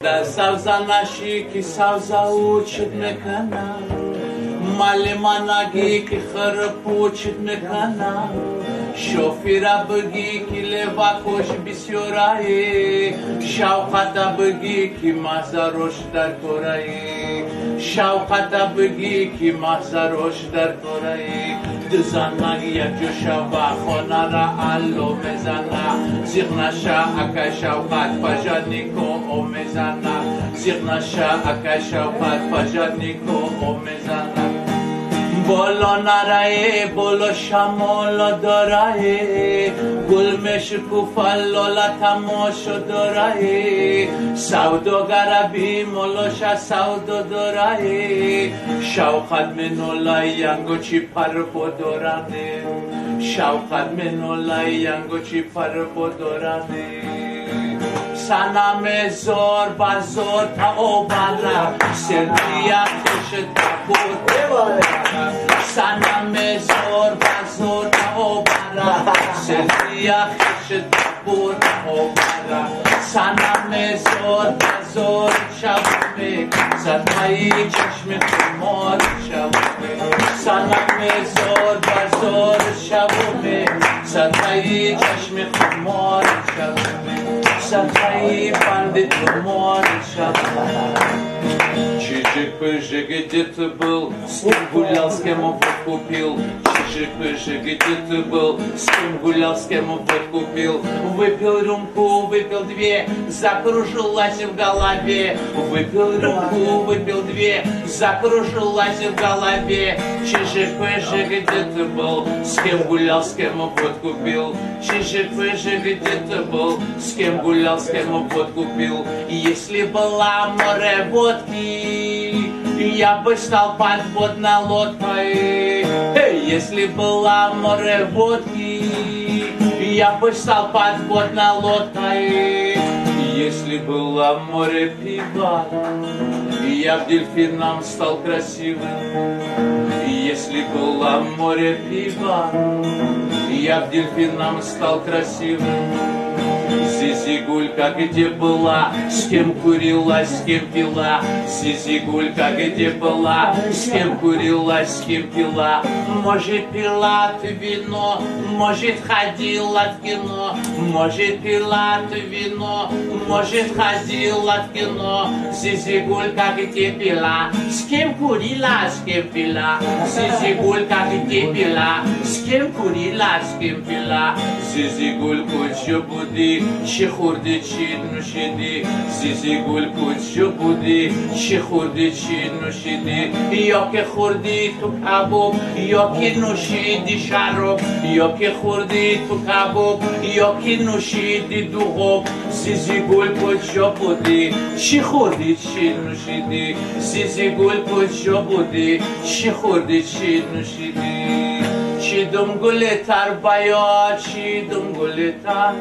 Da sauza nashi ki sauza uchit mekana Male managi ki kharapuchit mekana Shofira bagi ki leva kosh bisyoraye Shauqata bagi ki mazarosh dar koraye Shauqata bagi ki mazarosh dar koraye Duzanagi ya joshava khonara allo mezana Zirnasha akashauqat pajadniko o mezana Zirnasha akashauqat pajadniko o mezana Bolo naraye, bolo shamolo doraye Gulmesh kufallo la tamosho doraye Saudo garabi molosha saudo doraye Shauqat menolay yango chi parpo dorane Shauqat menolay yango chi parpo dorane Sana mezor bazor ta obara Serdia koshet kapur Sana mezor bazor ta obara Serdia koshet kapur obara Sana mezor bazor shavume Zatai chashme khumor shavume Sana mezor bazor shavume Zatai chashme khumor shavume Сахай пандит морща Чижик-пыжик, где ты был? С кем гулял, с кем водку пил? Чижик-пыжик, где ты был? С кем гулял, с кем водку пил? Выпил рюмку, выпил две, закружилась в голове. Выпил рюмку, выпил две, закружилась в голове. Чижик-пыжик, где ты был? С кем гулял, с кем водку пил? Чижик-пыжик, где ты был? С кем гулял, с кем водку пил? Если была море водки, я бы стал подводной лодкой. Если была море водки, я бы стал подводной лодкой. Если было море пива, я б дельфином стал красивым. Если было море пива, я б дельфином стал красивым. Зизигулька, где была, с кем курила, с кем пила? Зизигулька, где была, с кем курила, с кем пила? Может, пила ты вино, может, ходила в кино, может, пила ты вино, может, ходила в кино. Зизигулька, где пила, с кем курила, с кем пила? Зизигулька, где пила, с кем курила, с кем пила? Зизигульку, чё буди, چه خورده چی نوشیدی زیزی گل کجا بودی چه خورده چی نوشیدی یا که خوردی تو کباب یا که نوشیدی شراب یا که خوردی تو کباب یا که نوشیدی دوغاب زیزی گل کجا بودی چه خوردی چی نوشیدی زیزی گل کجا بودی چه خوردی چی نوشیدی چی دنگله تر بیا چی دنگله تر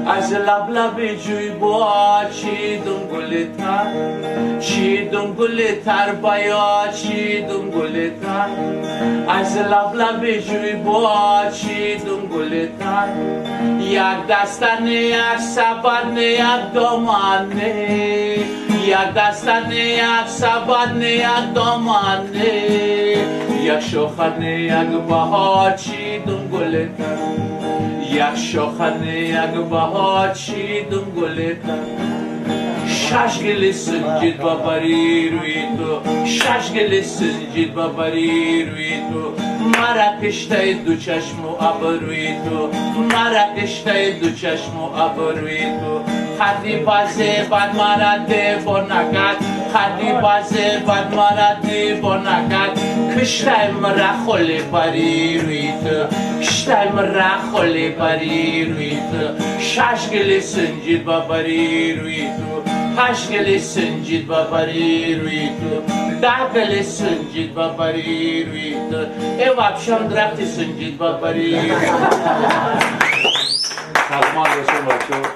از لب لب جوی با چی دنگله تر چی دنگله تر بیا چی دنگله تر از لب لب جوی با چی دنگله تر یک دستانه یک سبانه یک دامانه یک دستانه یک سبانه یک دامانه یک شاخانه یک بهار چی دنگله تر یک شاخانه یک بهار چی دنگله تر ششگل سنجید بابری روی تو ششگل سنجید بابری روی تو مرا کشته دو چشم و ابروی تو مرا کشته دو چشم و ابروی تو خطی بازه بد مرا ده بانکت خطی بازه بد مرا ده بانکت کشته مرا خلی بری روی تو کشته مرا خلی بری روی تو ششگل سنجید بابری روی تو هشگل سنجید بابری روی تو دهگل سنجید بابری روی تو ای وابشم درختی سنجید بابری سلمان باشم بچه